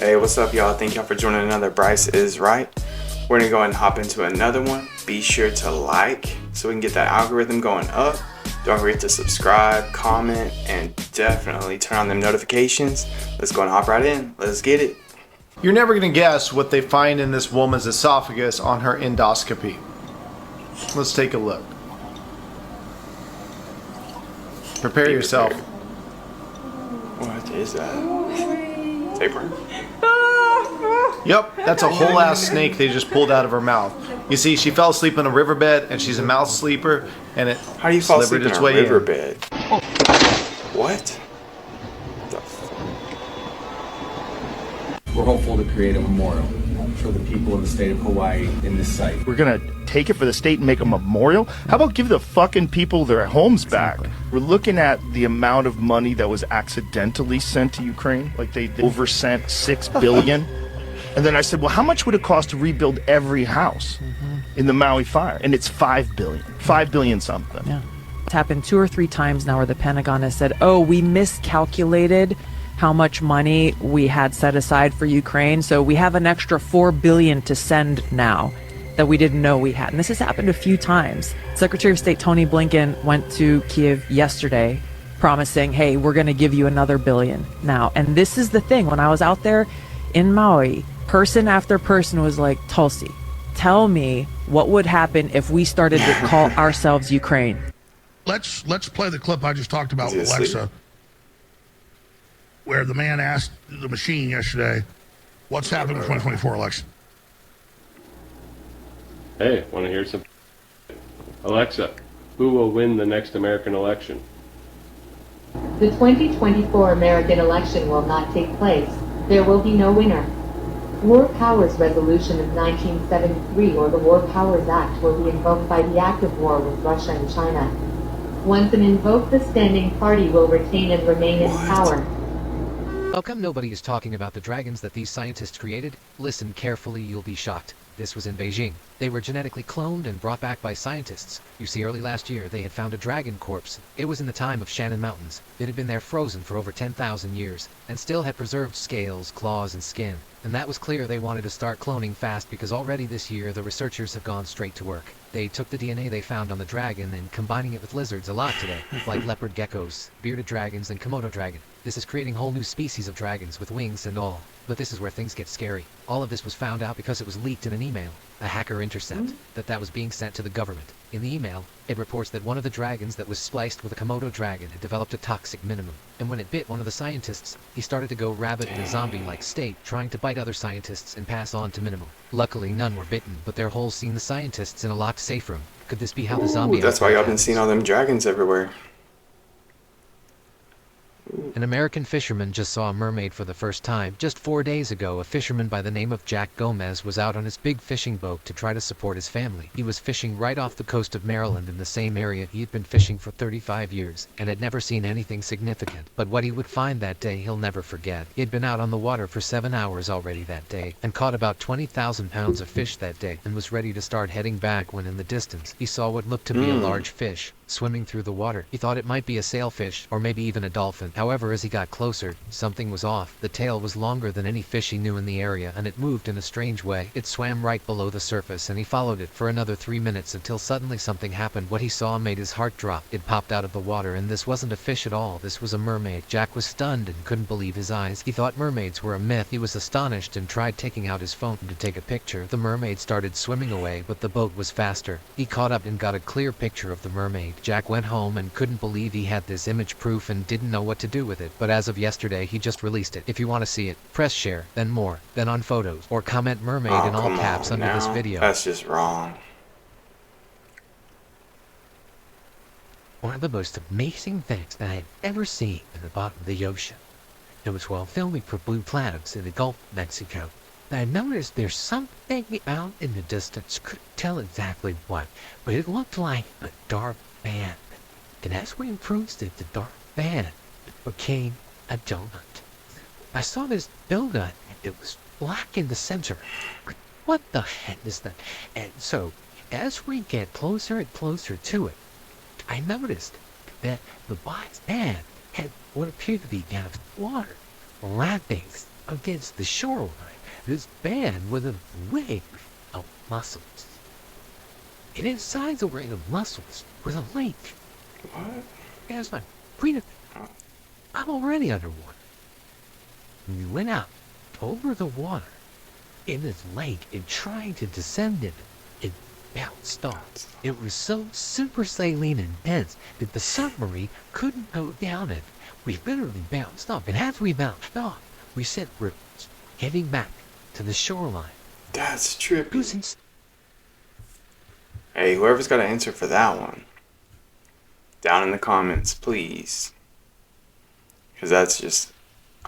Hey, what's up, y'all? Thank y'all for joining another Bryce is Right. We're gonna go ahead and hop into another one. Be sure to like so we can get that algorithm going up. Don't forget to subscribe, comment, and definitely turn on them notifications. Let's go and hop right in. Let's get it. You're never going to guess what they find in this woman's esophagus on her endoscopy. Let's take a look. Prepare yourself. What is that? Tapeworm? Yep, that's a whole ass snake they just pulled out of her mouth. You see, she fell asleep in a riverbed, and she's a mouth sleeper, and it How do you fall asleep in its a way riverbed? What? We're hopeful to create a memorial for the people in the state of Hawaii in this site. We're gonna take it for the state and make a memorial? How about give the fucking people their homes back? We're looking at the amount of money that was accidentally sent to Ukraine. Like they oversent $6 billion. And then I said, well, how much would it cost to rebuild every house in the Maui fire? And it's $5 billion. $5 billion something. Yeah. It's happened 2 or 3 times now where the Pentagon has said, oh, we miscalculated how much money we had set aside for Ukraine, so we have an extra $4 billion to send now that we didn't know we had. And this has happened a few times. Secretary of State Tony Blinken went to Kiev yesterday promising, hey, we're going to give you another $1 billion now. And this is the thing. When I was out there in Maui, person after person was like, Tulsi, tell me what would happen if we started to call ourselves Ukraine. Let's play the clip I just talked about with Alexa, where the man asked the machine yesterday, what's happening in the 2024 election? Hey, want to hear some? Alexa, who will win the next American election? The 2024 American election will not take place. There will be no winner. War Powers Resolution of 1973 or the War Powers Act will be invoked by the act of war with Russia and China. Once an invoked, the standing party will retain and remain in power. How come nobody is talking about the dragons that these scientists created? Listen carefully, you'll be shocked. This was in Beijing. They were genetically cloned and brought back by scientists. You see, early last year, they had found a dragon corpse. It was in the time of Shannon Mountains. It had been there frozen for over 10,000 years, and still had preserved scales, claws, and skin. And that was clear they wanted to start cloning fast because already this year, the researchers have gone straight to work. They took the DNA they found on the dragon and combining it with lizards a lot today, like leopard geckos, bearded dragons, and Komodo dragon. This is creating whole new species of dragons with wings and all. But this is where things get scary. All of this was found out because it was leaked in an email, a hacker intercept, that was being sent to the government. In the email, it reports that one of the dragons that was spliced with a Komodo dragon had developed a toxic minimum. And when it bit one of the scientists, he started to go rabid in a zombie-like state, trying to bite other scientists and pass on to minimum. Luckily, none were bitten, but their holes seen the scientists in a locked safe room. Could this be how the zombie... That's why y'all been seeing all them dragons everywhere. An American fisherman just saw a mermaid for the first time. Just 4 days ago, a fisherman by the name of Jack Gomez was out on his big fishing boat to try to support his family. He was fishing right off the coast of Maryland in the same area he had been fishing for 35 years and had never seen anything significant. But what he would find that day he'll never forget. He had been out on the water for 7 hours already that day and caught about 20,000 pounds of fish that day and was ready to start heading back when in the distance he saw what looked to be a large fish swimming through the water. He thought it might be a sailfish or maybe even a dolphin. However, as he got closer, something was off. The tail was longer than any fish he knew in the area, and it moved in a strange way. It swam right below the surface, and he followed it for another 3 minutes until suddenly something happened. What he saw made his heart drop. It popped out of the water, and this wasn't a fish at all. This was a mermaid. Jack was stunned and couldn't believe his eyes. He thought mermaids were a myth. He was astonished and tried taking out his phone to take a picture. The mermaid started swimming away, but the boat was faster. He caught up and got a clear picture of the mermaid. Jack went home and couldn't believe he had this image proof and didn't know what to do with it. But as of yesterday, he just released it. If you want to see it, press share, then more, then on photos, or comment mermaid in all caps under this video. That's just wrong. One of the most amazing things that I've ever seen in the bottom of the ocean. It was while filming for Blue Clouds in the Gulf of Mexico that I noticed there's something out in the distance. Couldn't tell exactly what, but it looked like a dark van. And as we approached it, the dark van became a donut. I saw this donut, it was black in the center. What the heck is that? And so, as we get closer and closer to it, I noticed that the box van had what appeared to be water wrappings against the shoreline. This band with a ring of muscles. And inside the ring of muscles was a lake. What? Guess what? I'm already underwater. We went out over the water in this lake and trying to descend it. It bounced off. It was so super saline and dense that the submarine couldn't go down it. We literally bounced off. And as we bounced off, we sent ripples heading back to the shoreline. That's trippy. Hey, whoever's got an answer for that one, down in the comments, please. Because that's just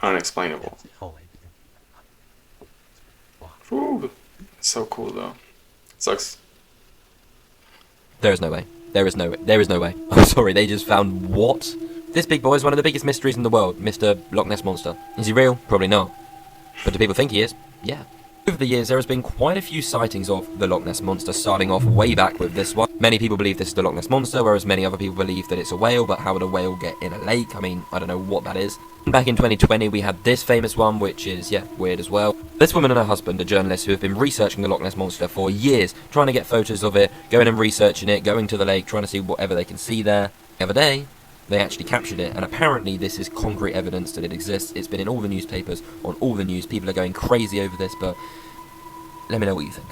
unexplainable. Ooh, it's so cool though. Sucks. There is no way. There is no way. I'm sorry, they just found what? This big boy is one of the biggest mysteries in the world, Mr. Loch Ness Monster. Is he real? Probably not. But do people think he is? Yeah. Over the years, there has been quite a few sightings of the Loch Ness Monster, starting off way back with this one. Many people believe this is the Loch Ness Monster, whereas many other people believe that it's a whale, but how would a whale get in a lake? I mean, I don't know what that is. Back in 2020, we had this famous one, which is, yeah, weird as well. This woman and her husband are journalists who have been researching the Loch Ness Monster for years, trying to get photos of it, going and researching it, going to the lake, trying to see whatever they can see there. The other day, they actually captured it, and apparently this is concrete evidence that it exists. It's been in all the newspapers, on all the news. People are going crazy over this, but let me know what you think.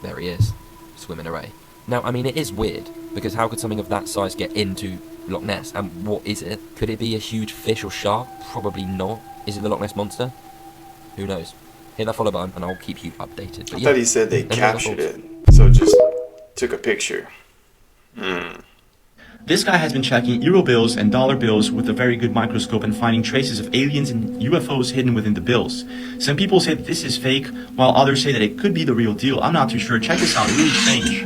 There he is, swimming away. Now, I mean, it is weird, because how could something of that size get into Loch Ness? And what is it? Could it be a huge fish or shark? Probably not. Is it the Loch Ness Monster? Who knows? Hit that follow button, and I'll keep you updated. But I yeah, thought he said they captured it, so just took a picture. This guy has been checking euro bills and dollar bills with a very good microscope and finding traces of aliens and UFOs hidden within the bills. Some people say that this is fake, while others say that it could be the real deal. I'm not too sure. Check this out, really strange.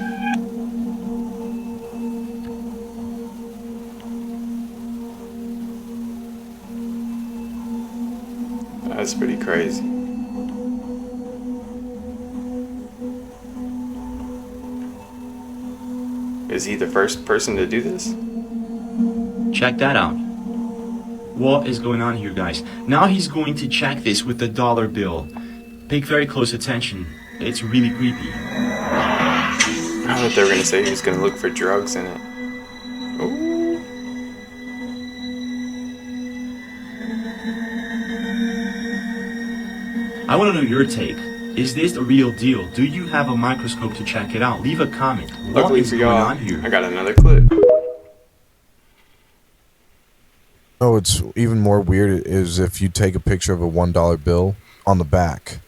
That's pretty crazy. Is he the first person to do this? Check that out. What is going on here, guys? Now he's going to check this with the dollar bill. Pay very close attention. It's really creepy. I thought they were going to say he was going to look for drugs in it. Ooh. I want to know your take. Is this the real deal? Do you have a microscope to check it out? Leave a comment. Luckily What is for going y'all, on here? I got another clip. Oh, it's even more weird is if you take a picture of a $1 bill on the back.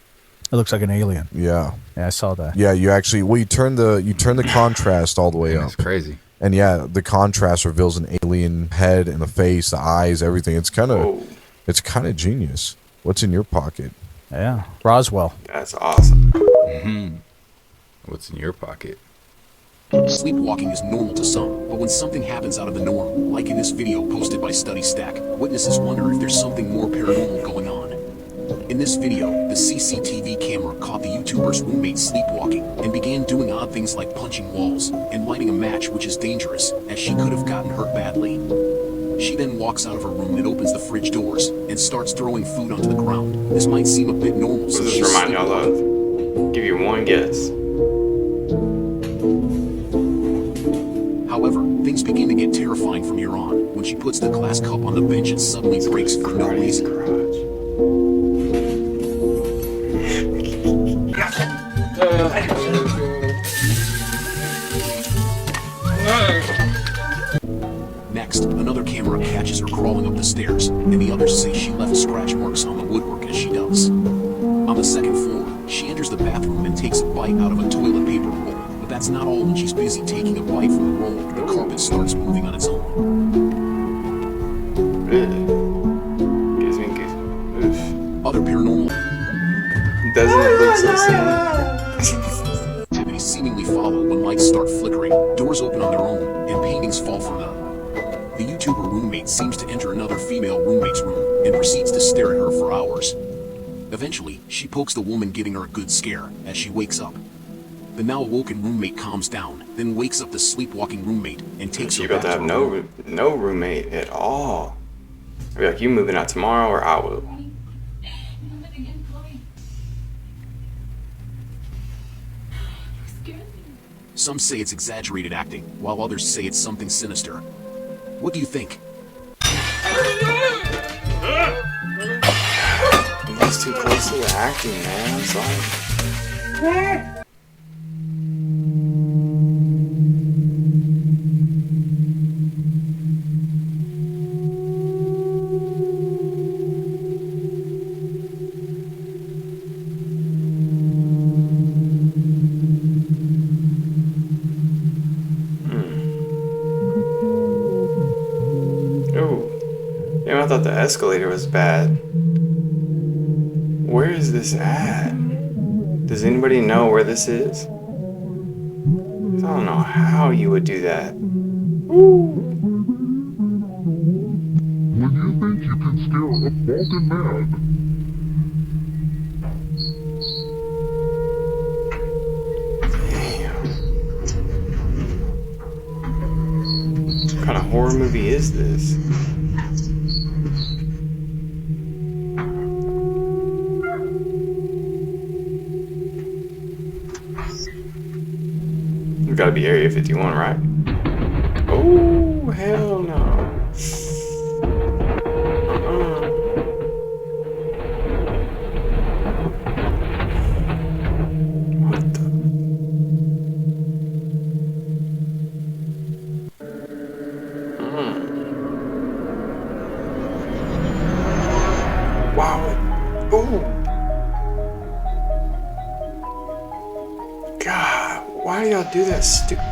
It looks like an alien. Yeah. Yeah, I saw that. Yeah, you actually you turn the contrast all the way up. That's crazy. And yeah, the contrast reveals an alien head and the face, the eyes, everything. It's kind of genius. What's in your pocket? Yeah, Roswell. That's awesome. What's in your pocket? Sleepwalking is normal to some, but when something happens out of the norm, like in this video posted by Study Stack, witnesses wonder if there's something more paranormal going on. In this video, the CCTV camera caught the YouTuber's roommate sleepwalking and began doing odd things like punching walls and lighting a match, which is dangerous, as she could have gotten hurt badly. She then walks out of her room and opens the fridge doors and starts throwing food onto the ground. This might seem a bit normal. What does this remind y'all of? Give you one guess. However, things begin to get terrifying from here on when she puts the glass cup on the bench and suddenly breaks for no reason. Next, another camera catches her crawling up the stairs, and the others say she left scratch marks on the woodwork as she does. On the second floor, she enters the bathroom and takes a bite out of a toilet paper roll, but that's not all. When she's busy taking a bite from the roll, the carpet starts moving on its own. Other paranormal doesn't it look so sad? Activities seemingly follow when lights start flickering, doors open on their own, and paintings fall from them. The YouTuber roommate seems to enter another female roommate's room and proceeds to stare at her for hours. Eventually, she pokes the woman, giving her a good scare as she wakes up. The now awoken roommate calms down, then wakes up the sleepwalking roommate and takes her back to have her room. no roommate at all. I'd be like, you moving out tomorrow or I will. Some say it's exaggerated acting, while others say it's something sinister. What do you think? He's too close to the acting, man. I'm sorry. I thought the escalator was bad. Where is this at? Does anybody know where this is? I don't know how you would do that. Ooh. When you think you can scare a walking man. Damn. What kind of horror movie is this? It's gotta be Area 51, right? Oh, hell no. What the? Wow. Ooh. God, why do y'all do that stupid?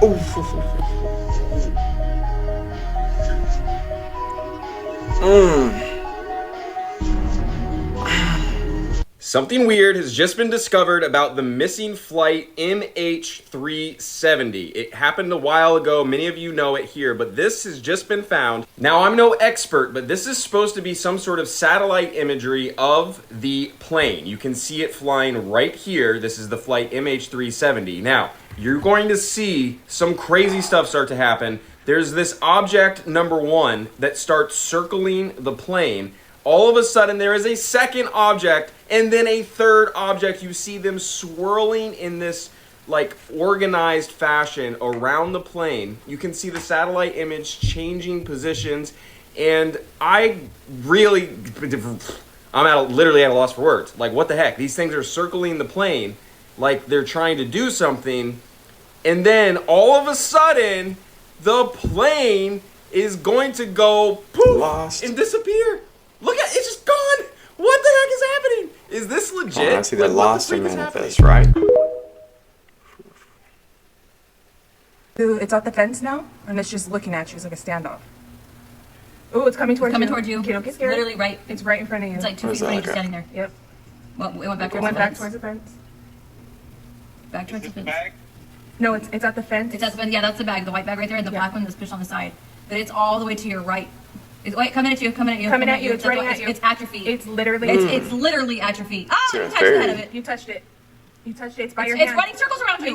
Something weird has just been discovered about the missing flight MH370. It happened a while ago. Many of you know it here, but this has just been found. Now, I'm no expert, but this is supposed to be some sort of satellite imagery of the plane. You can see it flying right here. This is the flight MH370. Now, you're going to see some crazy stuff start to happen. There's this object number one that starts circling the plane. All of a sudden, there is a second object and then a third object. You see them swirling in this like organized fashion around the plane. You can see the satellite image changing positions, and I'm literally at a loss for words. Like, what the heck? These things are circling the plane like they're trying to do something, and then all of a sudden, the plane is going to go poof and disappear. Look at it's just gone. What the heck is happening? Is this legit? Oh, I see that lost and manifest, right? Ooh, it's at the fence now, and it's just looking at you. It's like a standoff. Ooh, it's coming towards you. Okay, don't get scared. Literally right. It's right in front of you. It's like 2 feet in front of you, just standing there. Yep. Well, it went back towards the fence. Back towards the fence. No, it's at the fence. It's at the fence. Yeah, that's the bag. The white bag right there, and the black one that's pushed on the side. But it's all the way to your right. Wait, coming at you. Coming at you. It's running at you. It's at your feet. It's literally. It's literally at your feet. Ah, you touched the head of it. You touched it. You touched it. It's by your hand. It's running circles around you.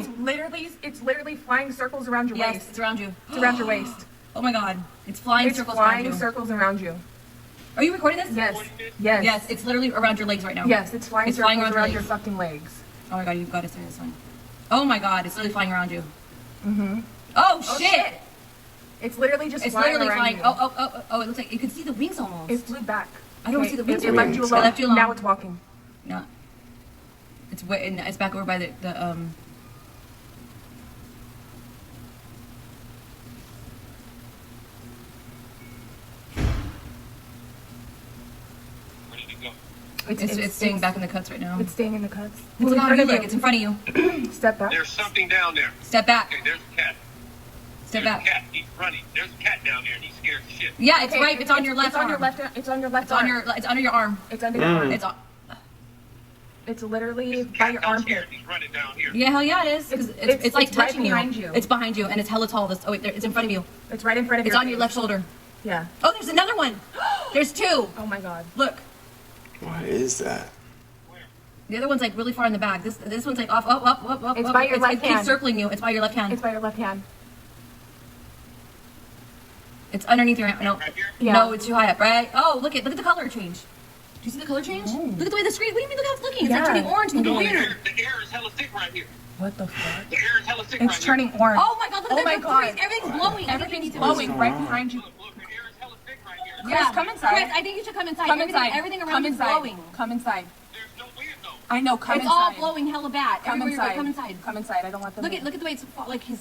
It's literally flying circles around your waist. Yes, it's around you. It's around your waist. Oh my God! It's flying circles around you. It's flying circles around you. Are you recording this? Yes. Yes. Yes. It's literally around your legs right now. Yes, it's flying circles around your fucking legs. Oh my God! You've got to say this one. Oh my God! It's literally flying around you. Mm-hmm. Oh shit! It's literally just it's flying literally around flying. you. Oh! It looks like you can see the wings almost. It flew back. I don't see the wings. It left you alone. I left you alone. Now it's walking. No. It's back over by the It's staying back in the cuts right now. It's staying in the cuts. It's in front of you. It's in front of you. Step back. There's something down there. Step back. Okay, there's a cat. Step There's back. A cat. He's running. There's a cat down there, and he's scared as shit. Yeah, it's right. It's on your left It's on arm. your left. It's on your left It's on your. It's under your arm. It's under your arm. It's on. It's literally by your armpit. He's running down here. Yeah, hell yeah, it is. It's like right touching behind you. It's behind you, and it's hella tall. Oh wait, it's in front of you. It's right in front of you. It's on your left shoulder. Yeah. Oh, there's another one. There's two. Oh my God. Look. What is that? The other one's like really far in the back. This one's like off, up. It's by your left hand. It keeps circling you. It's by your left hand. It's by your left hand. It's underneath your hand. No. Right here? Yeah. No, it's too high up, right? Oh, look at the color change. Do you see the color change? Look at the way the screen. What do you mean? Look how it's looking. It's like turning orange and No, looking the weird. air is hella thick right here. What the fuck? The air is hella thick It's right turning orange. Oh my god, look at Oh that. my god. Everything's blowing. Everything's blowing right behind you. Chris, Yeah. come inside. Chris, I think you should come inside. Come Everything- inside. everything around come you is inside. blowing. Come inside. I know. Come It's inside. all blowing hella bad. Come Everywhere you go, inside. Come inside. Come inside. I don't want them. Look to- at the way it's like his.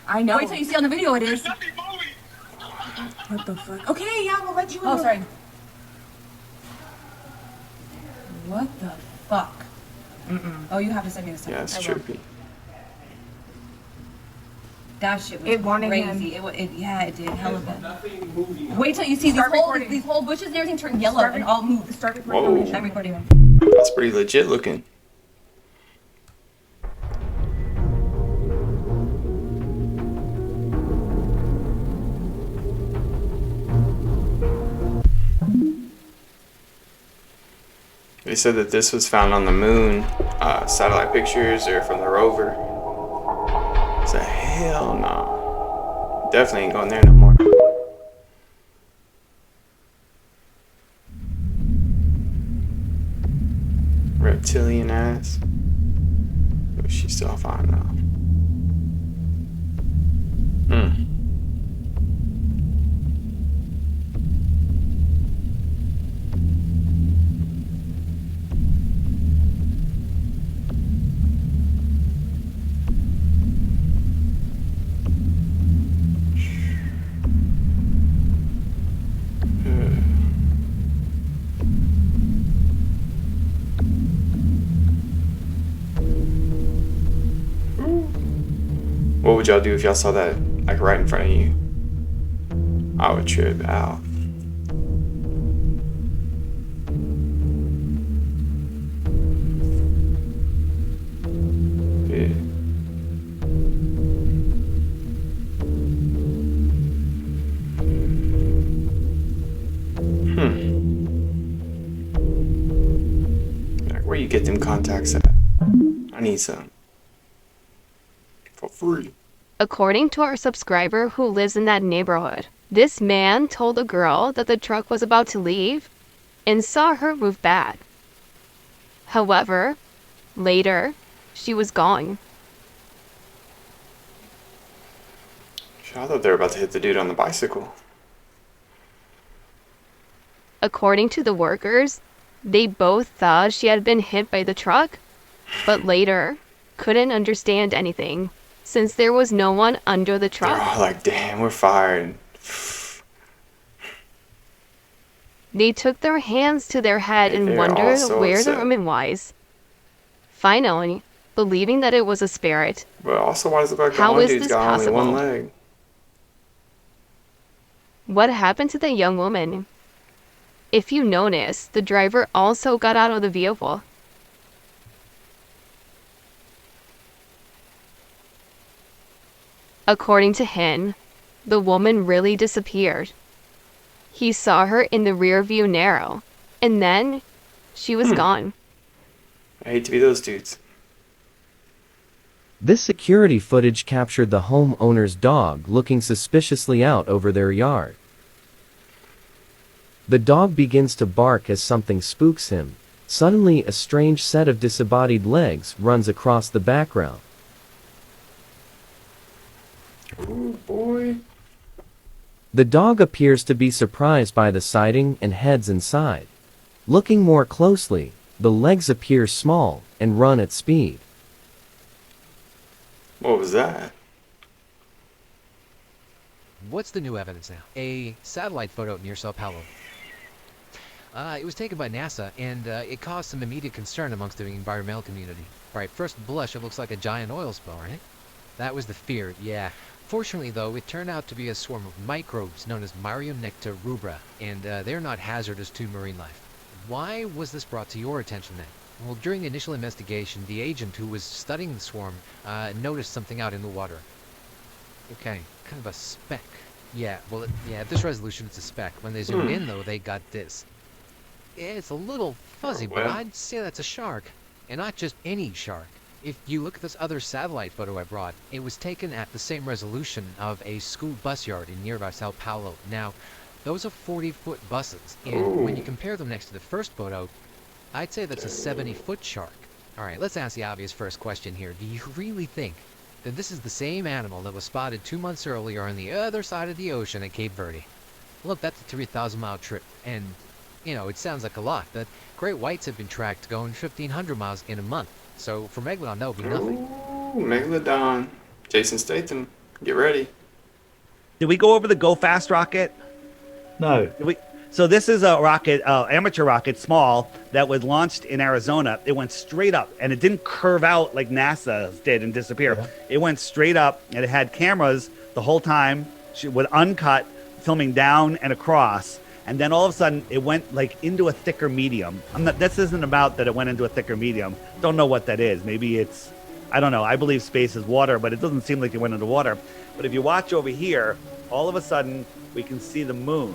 I know. Wait till you see on the video it is. What the fuck? Okay, yeah, we'll let you in. Oh, sorry. What the fuck? Oh, you have to send me this. Yeah, it's I will. trippy. That shit was It wanted crazy. him. Yeah, it did. Hella bad. Wait till you see these whole bushes and everything turn yellow and all move. Start Whoa. I'm recording them. That's pretty legit looking. They said that this was found on the moon, satellite pictures or from the rover. So hell no. Definitely ain't going there no more. Reptilian ass. Oh, she's still fine now. What would y'all do if y'all saw that like right in front of you? I would trip out. Yeah. Like, where you get them contacts at? I need some. For free. According to our subscriber who lives in that neighborhood, this man told a girl that the truck was about to leave and saw her move back. However, later, she was gone. I thought they were about to hit the dude on the bicycle. According to the workers, they both thought she had been hit by the truck, but later couldn't understand anything since there was no one under the They're truck. all like, damn, we're fired. They took their hands to their head and They're wondered all so where upset. the woman was. Finally, believing that it was a spirit, But also, why does it look like the How one is dude's this got only one possible? leg? what happened to the young woman? If you notice, the driver also got out of the vehicle. According to him, the woman really disappeared. He saw her in the rear view mirror, and then she was gone. I hate to be those dudes. This security footage captured the homeowner's dog looking suspiciously out over their yard. The dog begins to bark as something spooks him. Suddenly, a strange set of disembodied legs runs across the background. Ooh, boy. The dog appears to be surprised by the sighting and heads inside. Looking more closely, the legs appear small and run at speed. What was that? What's the new evidence now? A satellite photo near Sao Paulo. It was taken by NASA, and it caused some immediate concern amongst the environmental community. Right, first blush, it looks like a giant oil spill, right? That was the fear, yeah. Fortunately, though, it turned out to be a swarm of microbes known as Marionecta rubra, and they're not hazardous to marine life. Why was this brought to your attention then? Well, during the initial investigation, the agent who was studying the swarm noticed something out in the water. Okay, kind of a speck. Yeah, well, at this resolution, it's a speck. When they zoomed in, though, they got this. It's a little fuzzy, but well. I'd say that's a shark. And not just any shark. If you look at this other satellite photo I brought, it was taken at the same resolution of a school bus yard in nearby Sao Paulo. Now, those are 40-foot buses, and when you compare them next to the first photo, I'd say that's a 70-foot shark. Alright, let's ask the obvious first question here. Do you really think that this is the same animal that was spotted 2 months earlier on the other side of the ocean at Cape Verde? Look, that's a 3,000-mile trip, and, you know, it sounds like a lot, but great whites have been tracked going 1,500 miles in a month. So for Megalodon, that would be nothing. Ooh, Megalodon. Jason Statham, get ready. Did we go over the Go Fast rocket? No. So this is a rocket, amateur rocket, small, that was launched in Arizona. It went straight up, and it didn't curve out like NASA did and disappear. Yeah. It went straight up, and it had cameras the whole time, with uncut, filming down and across. And then all of a sudden, it went like into a thicker medium. This isn't about that it went into a thicker medium. Don't know what that is. Maybe it's, I don't know. I believe space is water, but it doesn't seem like it went into water. But if you watch over here, all of a sudden, we can see the moon,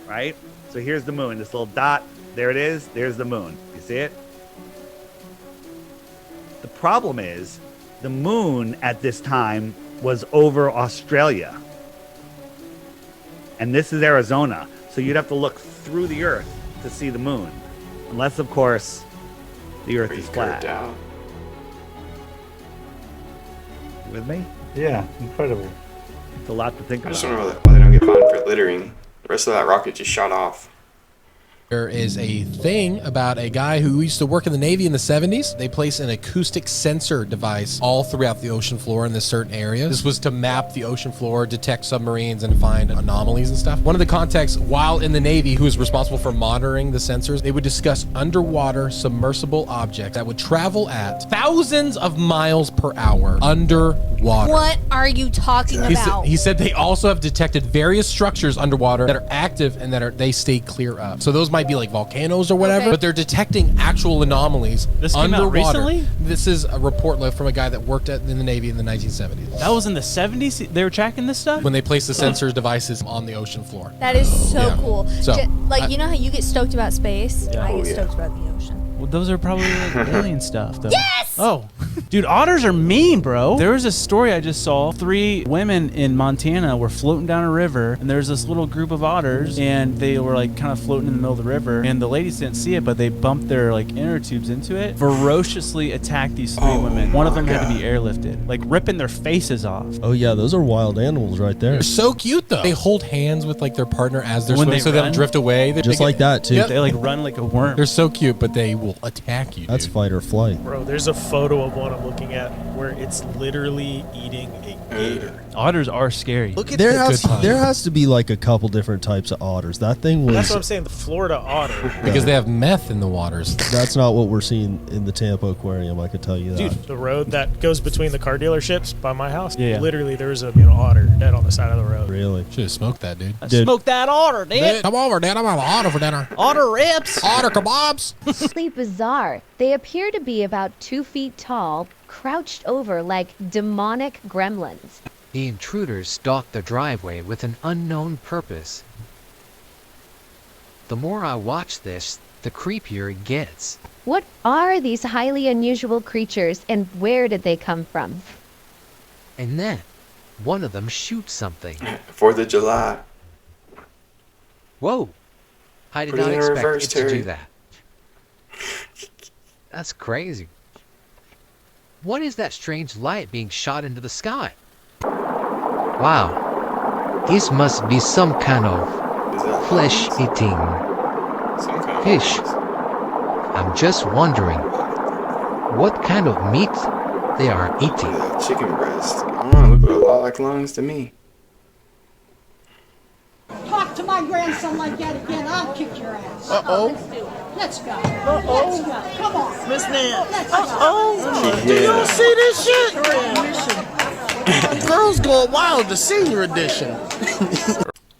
right? So here's the moon, this little dot. There it is. There's the moon. You see it? The problem is, the moon at this time was over Australia. And this is Arizona. So you'd have to look through the Earth to see the moon. Unless, of course, the Earth is flat. Out. You with me? Yeah, incredible. It's a lot to think I about. just don't know why they don't get fined for littering. The rest of that rocket just shot off. There is a thing about a guy who used to work in the Navy in the 70s. They place an acoustic sensor device all throughout the ocean floor in this certain area. This was to map the ocean floor, detect submarines, and find anomalies and stuff. One of the contacts while in the Navy who was responsible for monitoring the sensors, they would discuss underwater submersible objects that would travel at thousands of miles per hour underwater. What are you talking about? He said they also have detected various structures underwater that are active and that they stay clear of. So those might be like volcanoes or whatever, but they're detecting actual anomalies This came underwater. out recently? This is a report from a guy that worked in the Navy in the 1970s. That was in the 70s? They were tracking this stuff? When they placed the sensor devices on the ocean floor. That is so Yeah. cool. So, You know how you get stoked about space? Yeah. I Oh, get yeah. stoked about the ocean. Well, those are probably like alien stuff, though. Yes! Oh. Dude, otters are mean, bro. There was a story I just saw. 3 women in Montana were floating down a river, and there's this little group of otters, and they were like kind of floating in the middle of the river, and the ladies didn't see it, but they bumped their like inner tubes into it, ferociously attacked these 3 women. One of them had to be airlifted, like ripping their faces off. Oh yeah, those are wild animals right there. They're so cute though. They hold hands with like their partner as they're When swimming, they so they don't run? drift away. Just like that, too. Yep. They like run like a worm. They're so cute, but they will attack you. That's fight or flight. Bro, there's a photo of one I'm looking at where it's literally eating a gator. Otters are scary. Look at There this. has to be like a couple different types of otters. That thing was. That's what I'm saying. The Florida otter. Because they have meth in the waters. That's not what we're seeing in the Tampa Aquarium. I could tell you that. Dude, the road that goes between the car dealerships by my house. Yeah. Literally, there's a otter dead on the side of the road. Really? Should have smoked that, dude. Smoke that otter, dude. Come over, Dad. I'm having otter for dinner. Otter rips. Otter kebabs. Really bizarre. They appear to be about 2 feet tall, crouched over like demonic gremlins. The intruders stalked the driveway with an unknown purpose. The more I watch this, the creepier it gets. What are these highly unusual creatures and where did they come from? And then, one of them shoots something. 4th of July. Whoa! I did Put it not in expect reverse, it to Terry. do that. That's crazy. What is that strange light being shot into the sky? Wow. This must be some kind of flesh-eating fish. I'm just wondering what kind of meat they are eating. Chicken breast. I don't know, look a lot like lungs to me. Talk to my grandson like that again, I'll kick your ass. Let's go. Uh-oh. Let's go. Come on. Miss Nan. Let's Uh-oh. go. Do y'all see this shit? Girls going wild, the senior edition.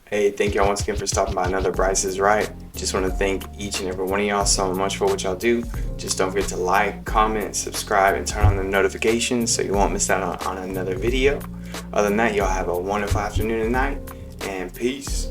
Hey, thank y'all once again for stopping by another Bryce is Right. Just want to thank each and every one of y'all so much for what y'all do. Just don't forget to like, comment, subscribe, and turn on the notifications so you won't miss out on another video. Other than that, y'all have a wonderful afternoon and night, and peace.